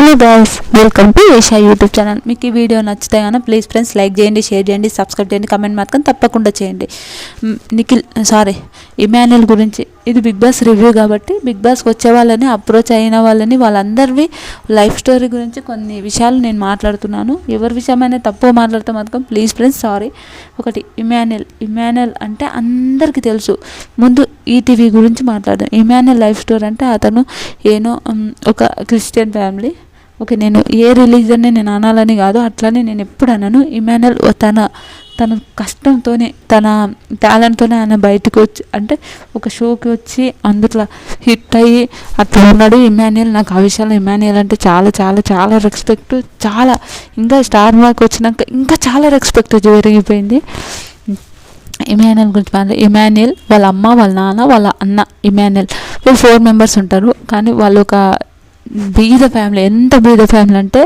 Hello guys, welcome to Asia YouTube channel. మీకు ఈ video నచ్చితే కనుక ప్లీజ్ ఫ్రెండ్స్ లైక్ చేయండి, షేర్ చేయండి, సబ్స్క్రైబ్ చేయండి, కమెంట్ మాత్రం తప్పకుండా చేయండి. ఇమాన్యుయల్ గురించి ఇది బిగ్ బాస్ రివ్యూ కాబట్టి బిగ్ బాస్కి వచ్చే వాళ్ళని అప్రోచ్ అయిన వాళ్ళని వాళ్ళందరివి లైఫ్ స్టోరీ గురించి కొన్ని విషయాలు నేను మాట్లాడుతున్నాను. ఎవరి విషయమైనా తప్పుగా మాట్లాడితే మాత్రం ప్లీజ్ ఫ్రెండ్స్ సారీ. ఒకటి ఇమాన్యుయల్ అంటే అందరికీ తెలుసు. ముందు ఈటీవీ గురించి మాట్లాడదాం. ఇమాన్యుయల్ లైఫ్ స్టోరీ అంటే అతను ఒక క్రిస్టియన్ ఫ్యామిలీ. ఓకే, నేను ఏ రిలీజన్ని నేను అనాలని కాదు, అట్లనే నేను ఎప్పుడు అనను. ఇమాన్యుయల్ తన కష్టంతోనే తన టాలెంట్తోనే ఆయన బయటకు వచ్చి అంటే ఒక షోకి వచ్చి అందులో హిట్ అయ్యి అట్లా ఉన్నాడు ఇమాన్యుయల్. నాకు ఆ విషయంలో ఇమాన్యుయల్ అంటే చాలా చాలా చాలా రెస్పెక్ట్. చాలా ఇంకా స్టార్ మార్క్ వచ్చినాక ఇంకా చాలా రెస్పెక్ట్ పెరిగిపోయింది. ఇమాన్యుయల్ గురించి ఇమాన్యుయల్ వాళ్ళ అమ్మ, వాళ్ళ నాన్న, వాళ్ళ అన్న. ఇమాన్యుయల్ వీళ్ళు 4 మెంబర్స్ ఉంటారు. కానీ వాళ్ళు ఒక బీద ఫ్యామిలీ. ఎంత బీద ఫ్యామిలీ అంటే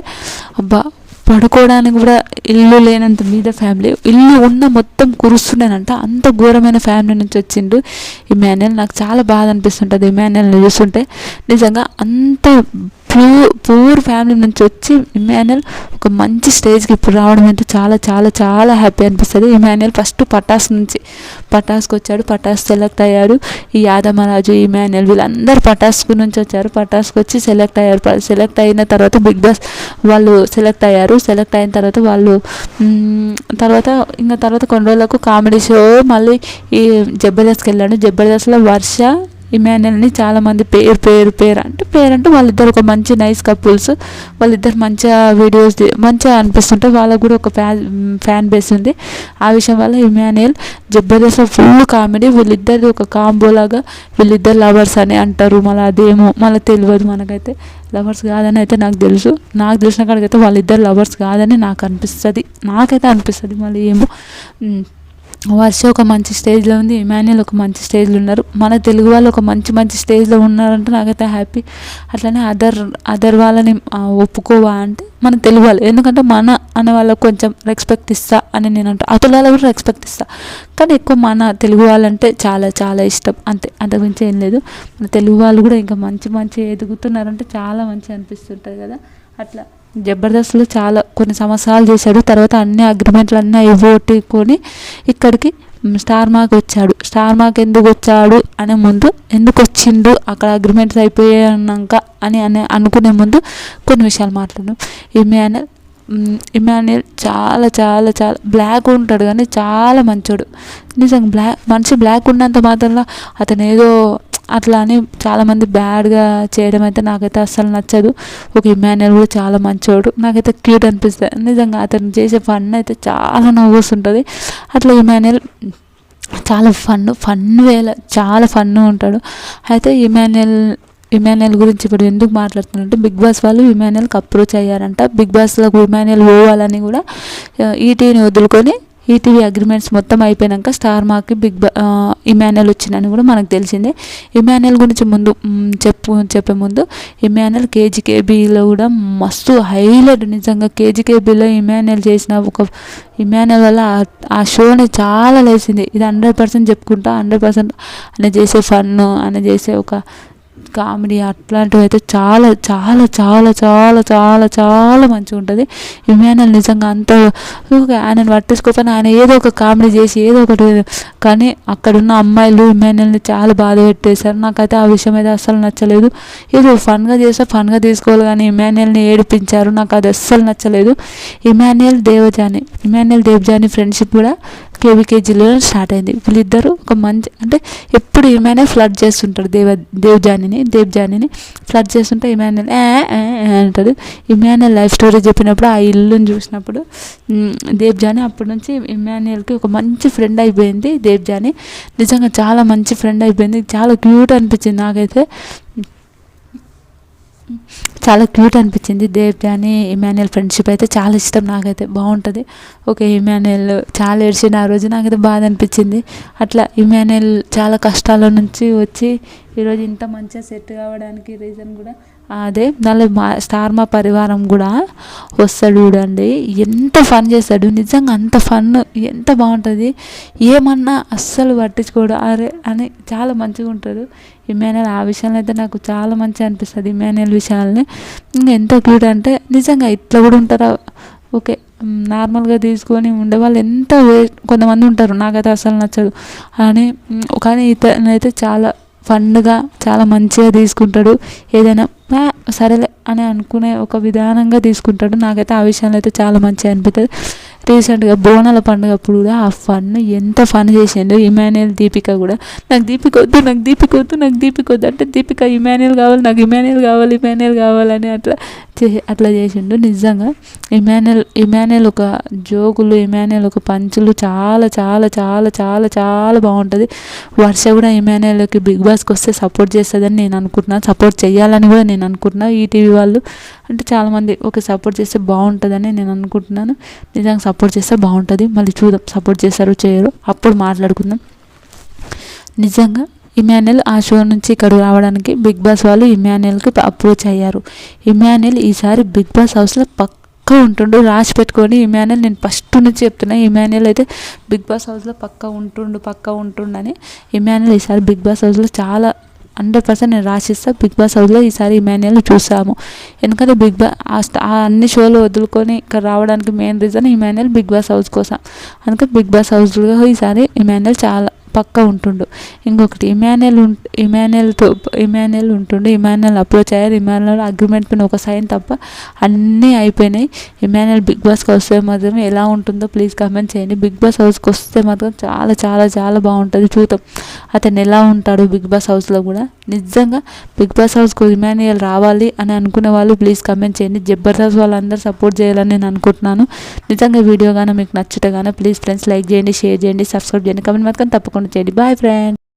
అబ్బా, పడుకోవడానికి కూడా ఇల్లు లేనంత బీద ఫ్యామిలీ. ఇల్లు ఉన్న మొత్తం కురుస్తుండేనంట. అంత ఘోరమైన ఫ్యామిలీ నుంచి వచ్చిండు ఇమాన్యుయల్. నాకు చాలా బాధ అనిపిస్తుంటుంది ఇమాన్యుయల్ని చూస్తుంటే. నిజంగా అంత పూర్ ఫ్యామిలీ నుంచి వచ్చి ఇమాన్యుయల్ ఒక మంచి స్టేజ్కి ఇప్పుడు రావడం అయితే చాలా చాలా చాలా హ్యాపీ అనిపిస్తుంది. ఇమాన్యుయల్ ఫస్ట్ పటాస్కి వచ్చాడు. పటాస్ సెలెక్ట్ అయ్యాడు. ఈ యాదమరాజు, ఇమాన్యుయల్ వీళ్ళందరూ పటాస్కు నుంచి వచ్చారు. పటాస్కి వచ్చి సెలెక్ట్ అయ్యారు. సెలెక్ట్ అయిన తర్వాత బిగ్ బాస్ వాళ్ళు సెలెక్ట్ అయ్యారు. సెలెక్ట్ అయిన తర్వాత వాళ్ళు తర్వాత కొన్ని రోజులకు కామెడీ షో మళ్ళీ ఈ జబర్దస్త్కి వెళ్ళాడు. జబర్దస్త్లో వర్ష ఇమాన్యుయల్ని చాలామంది పేరంటే వాళ్ళిద్దరు ఒక మంచి నైస్ కపుల్స్. వాళ్ళిద్దరు మంచిగా వీడియోస్ మంచిగా అనిపిస్తుంటే వాళ్ళకు కూడా ఒక ఫ్యాన్ బేస్ ఉంది. ఆ విషయం వల్ల ఇమాన్యుయల్ జబర్దస్త్లో ఫుల్ కామెడీ. వీళ్ళిద్దరిది ఒక కాంబోలాగా వీళ్ళిద్దరు లవర్స్ అని అంటారు. మళ్ళీ అదేమో మళ్ళీ తెలియదు మనకైతే. లవర్స్ కాదని అయితే నాకు తెలిసిన కాడికైతే వాళ్ళిద్దరు లవర్స్ కాదని నాకైతే అనిపిస్తుంది. మళ్ళీ ఏమో వర్ష ఒక మంచి స్టేజ్లో ఉంది, ఇమాన్యుయల్ ఒక మంచి స్టేజ్లో ఉన్నారు. మన తెలుగు వాళ్ళు ఒక మంచి స్టేజ్లో ఉన్నారంటే నాకైతే హ్యాపీ. అట్లనే అదర్ వాళ్ళని ఒప్పుకోవా అంటే మన తెలుగు వాళ్ళు. ఎందుకంటే మన అనే వాళ్ళకు కొంచెం రెస్పెక్ట్ ఇస్తా అని నేను అంటాను. అతల వాళ్ళకు కూడా రెస్పెక్ట్ ఇస్తా, కానీ ఎక్కువ మన తెలుగు వాళ్ళంటే చాలా చాలా ఇష్టం. అంతకుమించి ఏం లేదు. మన తెలుగు వాళ్ళు కూడా ఇంకా మంచి ఎదుగుతున్నారంటే చాలా మంచిగా అనిపిస్తుంటుంది కదా. అట్లా జబర్దస్త్లో చాలా కొన్ని సంవత్సరాలు చేశాడు. తర్వాత అన్ని అగ్రిమెంట్లు అన్నీ ఇవ్వొట్టుకొని ఇక్కడికి స్టార్ మార్క్ వచ్చాడు. స్టార్ మార్క్ ఎందుకు వచ్చాడు అనే ముందు, ఎందుకు వచ్చిండు అక్కడ అగ్రిమెంట్స్ అయిపోయాక అని అనుకునే ముందు కొన్ని విషయాలు మాట్లాడడం. ఇమాన్యుయల్ చాలా చాలా చాలా బ్లాక్ ఉంటాడు కానీ చాలా మంచోడు. నిజంగా మనిషి బ్లాక్ ఉన్నంత మాత్రంలో అతను ఏదో అట్లా అని చాలామంది బ్యాడ్గా చేయడం అయితే నాకైతే అస్సలు నచ్చదు. ఒక ఇమాన్యుయల్ కూడా చాలా మంచోడు. నాకైతే క్యూట్ అనిపిస్తుంది. నిజంగా అతను చేసే ఫన్ అయితే చాలా నవ్వుస్తుంటుంది. అట్లా ఇమాన్యుయల్ చాలా చాలా ఫన్ ఉంటాడు. అయితే ఇమాన్యుయల్ గురించి ఇప్పుడు ఎందుకు మాట్లాడుతున్నట్టు, బిగ్ బాస్ వాళ్ళు ఇమాన్యుయల్కి అప్రోచ్ అయ్యారంట. బిగ్ బాస్లోకి ఇమాన్యుయల్ పోవాలని కూడా ఈటీవీని వదులుకొని ఈటీవీ అగ్రిమెంట్స్ మొత్తం అయిపోయాక స్టార్ మార్క్కి ఇమాన్యుయల్ వచ్చిందని కూడా మనకు తెలిసిందే. ఇమాన్యుయల్ గురించి చెప్పే ముందు ఇమాన్యుయల్ కేజీకేబీలో కూడా మస్తు హైలైట్. నిజంగా కేజీకేబీలో ఇమాన్యుయల్ వల్ల ఆ షోని చాలా లేచింది. ఇది 100% చెప్పుకుంటా. 100% ఆయన చేసే ఫన్ను, ఆయన చేసే ఒక కామెడీ అట్లాంటివి అయితే చాలా చాలా చాలా చాలా చాలా చాలా మంచిగా ఉంటుంది. ఇమాన్యుయల్ నిజంగా అంత ఆయనను పట్టించుకోకపోయినా ఆయన ఏదో ఒక కామెడీ చేసి ఏదో ఒకటి, కానీ అక్కడున్న అమ్మాయిలు ఇమాన్యుయల్ని చాలా బాధ పెట్టేశారు. నాకైతే ఆ విషయం అయితే అస్సలు నచ్చలేదు. ఏదో ఫన్గా తీసుకోవాలి కానీ ఇమాన్యుయల్ని ఏడిపించారు. నాకు అది అస్సలు నచ్చలేదు. ఇమాన్యుయల్ దేవజాని ఫ్రెండ్షిప్ కూడా కేవీకేజీలో స్టార్ట్ అయింది. వీళ్ళిద్దరూ ఒక మంచి అంటే ఎప్పుడు ఇమాన్యుయల్ ఫ్లర్ట్ చేస్తుంటాడు దేవ్జానిని ఫ్లర్ట్ చేస్తుంటే ఇమాన్యుయల్ అంటాడు. ఇమాన్యుయల్ లైఫ్ స్టోరీ చెప్పినప్పుడు ఆ ఇల్లుని చూసినప్పుడు దేవ్జాని అప్పటి నుంచి ఇమాన్యుయల్కి ఒక మంచి ఫ్రెండ్ అయిపోయింది. దేవ్జాని నిజంగా చాలా మంచి ఫ్రెండ్ అయిపోయింది. చాలా క్యూట్ అనిపించింది నాకైతే. చాలా క్యూట్ అనిపించింది దేవ్జాని ఇమాన్యుయల్ ఫ్రెండ్షిప్ అయితే చాలా ఇష్టం నాకైతే. బాగుంటుంది. ఓకే, ఇమాన్యుయల్ చాలా ఏడ్చిన ఆ రోజు నాకైతే బాధ అనిపించింది. అట్లా ఇమాన్యుయల్ చాలా కష్టాల నుంచి వచ్చి ఈరోజు ఇంత మంచిగా సెట్ కావడానికి రీజన్ కూడా అదే మళ్ళీ స్టార్ మా పరివారం కూడా వస్తాడు చూడండి, ఎంత ఫన్ చేస్తాడు నిజంగా, అంత ఫన్ ఎంత బాగుంటుంది. ఏమన్నా అస్సలు పట్టించుకోడు, అరే అని చాలా మంచిగా ఉంటాడు ఇమాన్యుయల్. ఆ విషయంలో అయితే నాకు చాలా మంచిగా అనిపిస్తుంది ఇమాన్యుయల్ విషయాల్ని. ఇంకా ఎంత క్యూట్ అంటే నిజంగా ఇట్లా కూడా ఉంటారా, ఓకే నార్మల్గా తీసుకొని ఉండేవాళ్ళు ఎంత కొంతమంది ఉంటారు, నాకైతే అసలు నచ్చదు అని. కానీ ఇతనైతే చాలా ఫన్గా చాలా మంచిగా తీసుకుంటాడు, ఏదైనా సరేలే అని అనుకునే ఒక విధానంగా తీసుకుంటాడు. నాకైతే ఆ విషయంలో అయితే చాలా మంచిగా అనిపిస్తుంది. రీసెంట్గా బోనాల పండుగ అప్పుడు కూడా ఆ ఫన్ ఎంత ఫన్ చేసిండు ఇమాన్యుయల్. దీపిక కూడా నాకు దీపిక వద్దు, నాకు దీపిక వద్దు, నాకు దీపిక వద్దు అంటే దీపిక ఇమాన్యుయల్ కావాలి, నాకు ఇమాన్యుయల్ కావాలి, ఇమాన్యుయల్ కావాలని అట్లా చేసిండు. నిజంగా ఇమాన్యుయల్ ఒక జోకులు, ఇమాన్యుయల్ ఒక పంచులు చాలా చాలా చాలా చాలా చాలా బాగుంటుంది. వర్ష కూడా ఇమాన్యుయల్కి బిగ్ బాస్కి వస్తే సపోర్ట్ చేస్తుందని నేను అనుకుంటున్నాను, సపోర్ట్ చేయాలని కూడా నేను అనుకుంటున్నాను. ఈటీవీ వాళ్ళు అంటే చాలామంది ఓకే సపోర్ట్ చేస్తే బాగుంటుందని నేను అనుకుంటున్నాను. నిజంగా సపోర్ట్ చేస్తే బాగుంటుంది. మళ్ళీ చూద్దాం సపోర్ట్ చేస్తారో చేయరో, అప్పుడు మాట్లాడుకుందాం. నిజంగా ఇమాన్యుయల్ ఆ షో నుంచి ఇక్కడ రావడానికి బిగ్ బాస్ వాళ్ళు ఇమాన్యుయల్కి అప్రోచ్ అయ్యారు. ఇమాన్యుయల్ ఈసారి బిగ్ బాస్ హౌస్లో పక్కా ఉంటుండు, రాసి పెట్టుకొని ఇమాన్యుయల్. నేను ఫస్ట్ నుంచి చెప్తున్నా, ఇమాన్యుయల్ అయితే బిగ్ బాస్ హౌస్లో పక్కా ఉంటుండని. ఇమాన్యుయల్ ఈసారి బిగ్ బాస్ హౌస్లో చాలా 100% నేను రాసిస్తా. బిగ్ బాస్ హౌస్లో ఈసారి ఇమాన్యుయల్ చూసాము. ఎందుకంటే బిగ్ బాస్ అన్ని షోలు వదులుకొని ఇక్కడ రావడానికి main reason Emmanuel Bigg Boss house కోసం. అందుకే బిగ్ బాస్ హౌస్లో ఈసారి ఇమాన్యుయల్ చాలా పక్కా ఉంటుండు. ఇంకొకటి ఇమాన్యుయల్ ఉంటుండు. ఇమాన్యుయల్ అప్రోచ్ అయ్యారు. ఇమాన్యుయల్ అగ్రిమెంట్ పైన ఒక సైన్ తప్ప అన్నీ అయిపోయినాయి. ఇమాన్యుయల్ బిగ్ బాస్కి వస్తే మాత్రం ఎలా ఉంటుందో ప్లీజ్ కామెంట్ చేయండి. బిగ్ బాస్ హౌస్కి వస్తే మాత్రం చాలా చాలా చాలా బాగుంటుంది. చూద్దాం అతను ఎలా ఉంటాడు బిగ్ బాస్ హౌస్లో కూడా. నిజంగా బిగ్ బాస్ హౌస్కి ఇమాన్యుయల్ రావాలి అని అనుకునే వాళ్ళు ప్లీజ్ కామెంట్ చేయండి. జబర్దస్త్ వాళ్ళందరూ సపోర్ట్ చేయాలని నేను అనుకుంటున్నాను. నిజంగా వీడియో కానీ మీకు నచ్చితే కానీ ప్లీజ్ ఫ్రెండ్స్ లైక్ చేయండి, షేర్ చేయండి, సబ్స్క్రైబ్ చేయండి, కామెంట్ మాత్రం తప్పకుండా చేయండి. Bye friends.